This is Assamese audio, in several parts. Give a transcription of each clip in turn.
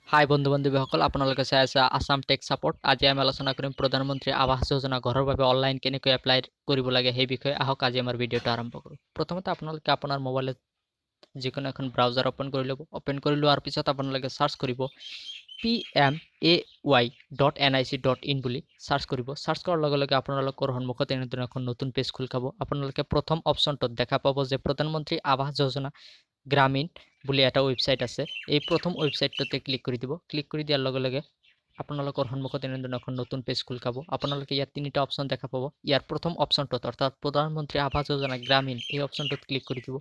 হাই বন্ধু বান্ধৱীসকল, আপোনালোকে চাই আছে আসাম টেক ছাপোৰ্ট। আজি আমি আলোচনা কৰিম প্ৰধানমন্ত্ৰী আৱাস যোজনা ঘৰৰ বাবে অনলাইন কেনেকৈ এপ্লাই কৰিব লাগে সেই বিষয়ে। আহক আজি আমাৰ ভিডিঅ'টো আৰম্ভ কৰোঁ। প্ৰথমতে আপোনালোকে আপোনাৰ মোবাইলত যিকোনো এখন ব্ৰাউজাৰ অ'পেন কৰি ল'ব। অ'পেন কৰি লোৱাৰ পিছত আপোনালোকে চাৰ্চ কৰিব pmay.nic.in বুলি চাৰ্চ কৰিব। চাৰ্চ কৰাৰ লগে লগে আপোনালোকৰ সন্মুখত এনেধৰণৰ এখন নতুন পেজ খোল খাব। আপোনালোকে প্ৰথম অপশ্যনটোত দেখা পাব যে প্ৰধানমন্ত্ৰী আৱাস যোজনা গ্ৰামীণ বুলি এটা ৱেবছাইট আছে। এই প্ৰথম ৱেবছাইটটোতে ক্লিক কৰি দিব। ক্লিক কৰি দিয়াৰ লগে লগে আপোনালোকৰ সন্মুখত এনেধৰণৰ এখন নতুন পেজ খোল খাব। আপোনালোকে ইয়াত তিনিটা অপশ্যন দেখা পাব। ইয়াৰ প্ৰথম অপশ্যনটোত অৰ্থাৎ প্ৰধানমন্ত্ৰী আৱাস যোজনা গ্ৰামীণ এই অপশ্যনটোত ক্লিক কৰি দিব।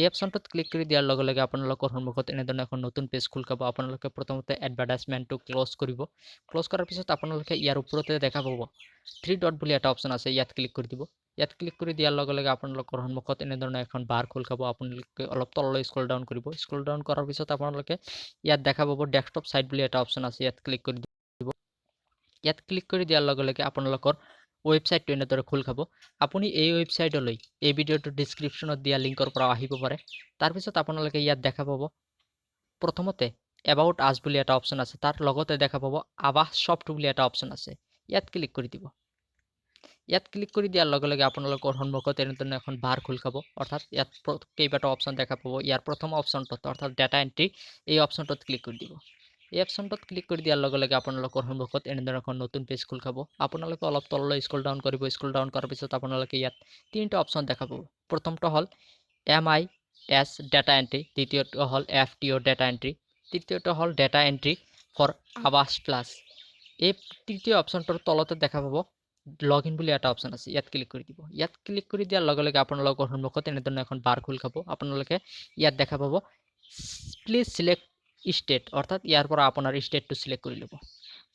এই অপশ্যনটোত ক্লিক কৰি দিয়াৰ লগে লগে আপোনালোকৰ সন্মুখত এনেধৰণৰ এখন নতুন পেজ খোল খাব। আপোনালোকে প্ৰথমতে এডভাৰটাইজমেণ্টটো ক্ল'জ কৰিব। ক্ল'জ কৰাৰ পিছত আপোনালোকে ইয়াৰ ওপৰতে দেখা পাব 3 ডট বুলি এটা অপশ্যন আছে, ইয়াত ক্লিক কৰি দিব। ইয়াত ক্লিক কৰি দিয়াৰ লগে লগে আপোনালোকৰ সন্মুখত এনেধৰণৰ এখন বাৰ খোল খাব। আপোনালোকে অলপ তললৈ স্ক্ৰল ডাউন কৰিব। স্ক্ৰল ডাউন কৰাৰ পিছত আপোনালোকে ইয়াত দেখা পাব ডেস্কটপ সাইট বুলি এটা অপশ্যন আছে, ইয়াত ক্লিক কৰি দিব। ইয়াত ক্লিক কৰি দিয়াৰ লগে লগে আপোনালোকৰ ৱেবছাইটটো এনেদৰে খোল খাব। আপুনি এই ৱেবছাইটলৈ এই ভিডিঅ'টোৰ ডিছক্ৰিপশ্যনত দিয়া লিংকৰ পৰা আহিব পাৰে। তাৰপিছত আপোনালোকে ইয়াত দেখা পাব প্ৰথমতে এবাউট আছ বুলি এটা অপশ্যন আছে, তাৰ লগতে দেখা পাব আৱাস ছফ্ট বুলি এটা অপশ্যন আছে, ইয়াত ক্লিক কৰি দিব। ইয়াত ক্লিক কৰি দিয়াৰ লগে লগে আপোনালোকৰ সন্মুখত এনেধৰণৰ এখন বাৰ খোল খাব। অৰ্থাৎ ইয়াত কেইবাটাও অপশ্যন দেখা পাব। ইয়াৰ প্ৰথম অপশ্যনটোত অৰ্থাৎ ডাটা এণ্ট্ৰি এই অপশ্যনটোত ক্লিক কৰি দিব। এই অপশ্যনটোত ক্লিক কৰি দিয়াৰ লগে লগে আপোনালোকৰ সন্মুখত এনেধৰণৰ এখন নতুন পেজ খোল খাব। আপোনালোকে অলপ তললৈ স্ক্ৰল ডাউন কৰিব। স্ক্ৰল ডাউন কৰাৰ পিছত আপোনালোকে ইয়াত তিনিটা অপশ্যন দেখা পাব। প্ৰথমটো হ'ল MIS ডাটা এণ্ট্ৰি, দ্বিতীয়টো হ'ল FTO ডাটা এণ্ট্ৰি, তৃতীয়টো হ'ল ডাটা এণ্ট্ৰি ফৰ আৱাস প্লাছ। এই তৃতীয় অপশ্যনটোৰ তলতে দেখা পাব লগ ইন বুলি এটা অপশ্যন আছে, ইয়াত ক্লিক কৰি দিব। ইয়াত ক্লিক কৰি দিয়াৰ লগে লগে আপোনালোকৰ সন্মুখত এনেধৰণৰ এখন বাৰ খোল খাব। আপোনালোকে ইয়াত দেখা পাব প্লিজ চিলেক্ট ষ্টেট, অৰ্থাৎ ইয়াৰ পৰা আপোনাৰ ষ্টেটটো চিলেক্ট কৰি ল'ব।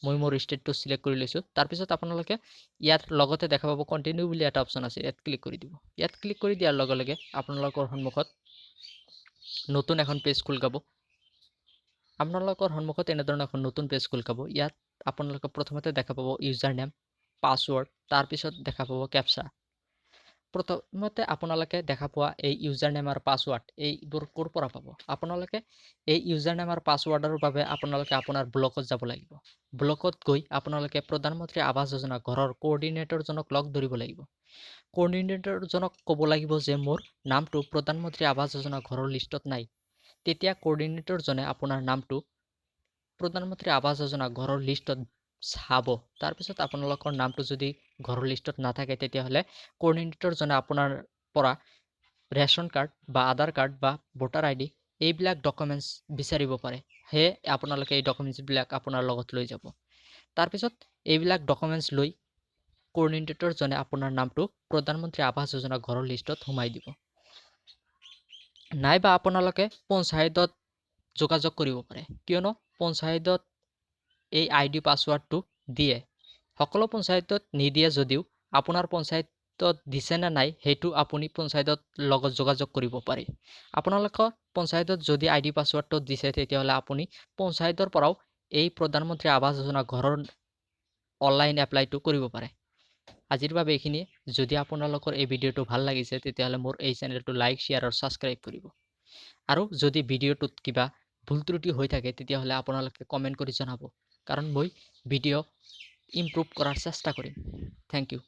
মই মোৰ ষ্টেটটো চিলেক্ট কৰি লৈছোঁ। তাৰপিছত আপোনালোকে ইয়াত লগতে দেখা পাব কণ্টিনিউ বুলি এটা অপশ্যন আছে, ইয়াত ক্লিক কৰি দিব। ইয়াত ক্লিক কৰি দিয়াৰ লগে লগে আপোনালোকৰ সন্মুখত নতুন এখন পেজ খোল খাব। আপোনালোকৰ সন্মুখত এনেধৰণৰ এখন নতুন পেজ খোল খাব। ইয়াত আপোনালোকে প্ৰথমতে দেখা পাব ইউজাৰ নেম, পাছৱৰ্ড, তাৰপিছত দেখা পাব কেপচা। প্ৰথমতে আপোনালোকে দেখা পোৱা এই ইউজাৰ নেম আৰু পাছৱৰ্ড এইবোৰ ক'ৰ পৰা পাব? আপোনালোকে এই ইউজাৰ নেম আৰু পাছৱৰ্ডৰ বাবে আপোনালোকে আপোনাৰ ব্লকত যাব লাগিব। ব্লকত গৈ আপোনালোকে প্ৰধানমন্ত্ৰী আৱাস যোজনা ঘৰৰ কোঅৰ্ডিনেটৰজনক লগ ধৰিব লাগিব। কোঅৰ্ডিনেটৰজনক ক'ব লাগিব যে মোৰ নামটো প্ৰধানমন্ত্ৰী আৱাস যোজনা ঘৰৰ লিষ্টত নাই। তেতিয়া কোঅৰ্ডিনেটৰজনে আপোনাৰ নামটো প্ৰধানমন্ত্ৰী আৱাস যোজনা ঘৰৰ লিষ্টত চাব। তাৰপিছত আপোনালোকৰ নামটো যদি ঘৰৰ লিষ্টত নাথাকে তেতিয়াহ'লে কোঅৰ্ডিনেটৰজনে আপোনাৰ পৰা ৰেচন কাৰ্ড বা আধাৰ কাৰ্ড বা ভোটাৰ ID এইবিলাক ডকুমেণ্টছ বিচাৰিব পাৰে। সেয়ে আপোনালোকে এই ডকুমেণ্টছবিলাক আপোনাৰ লগত লৈ যাব। তাৰপিছত এইবিলাক ডকুমেণ্টছ লৈ কোঅৰ্ডিনেটৰজনে আপোনাৰ নামটো প্ৰধানমন্ত্ৰী আৱাস যোজনা ঘৰৰ লিষ্টত সোমাই দিব। নাইবা আপোনালোকে পঞ্চায়তত যোগাযোগ কৰিব পাৰে, কিয়নো পঞ্চায়তত এই ID পাছৱৰ্ডটো দিয়ে। সকলো পঞ্চায়তত নিদিয়ে যদিও আপোনাৰ পঞ্চায়তত দিছে নে নাই সেইটো আপুনি পঞ্চায়তৰ লগত যোগাযোগ কৰিব পাৰে। আপোনালোকৰ পঞ্চায়তত যদি ID পাছৱৰ্ডটো দিছে তেতিয়াহ'লে আপুনি পঞ্চায়তৰ পৰাও এই প্ৰধানমন্ত্ৰী আৱাস যোজনা ঘৰৰ অনলাইন এপ্লাইটো কৰিব পাৰে। আজিৰ বাবে এইখিনিয়ে। যদি আপোনালোকৰ এই ভিডিঅ'টো ভাল লাগিছে তেতিয়াহ'লে মোৰ এই চেনেলটো লাইক, শ্বেয়াৰ আৰু ছাবস্ক্ৰাইব কৰিব। আৰু যদি ভিডিঅ'টোত কিবা ভুল ত্ৰুটি হৈ থাকে তেতিয়াহ'লে আপোনালোকে কমেণ্ট কৰি জনাব, কাৰণ মই ভিডিঅ' ইমপ্ৰুভ কৰাৰ চেষ্টা কৰিম। Thank U.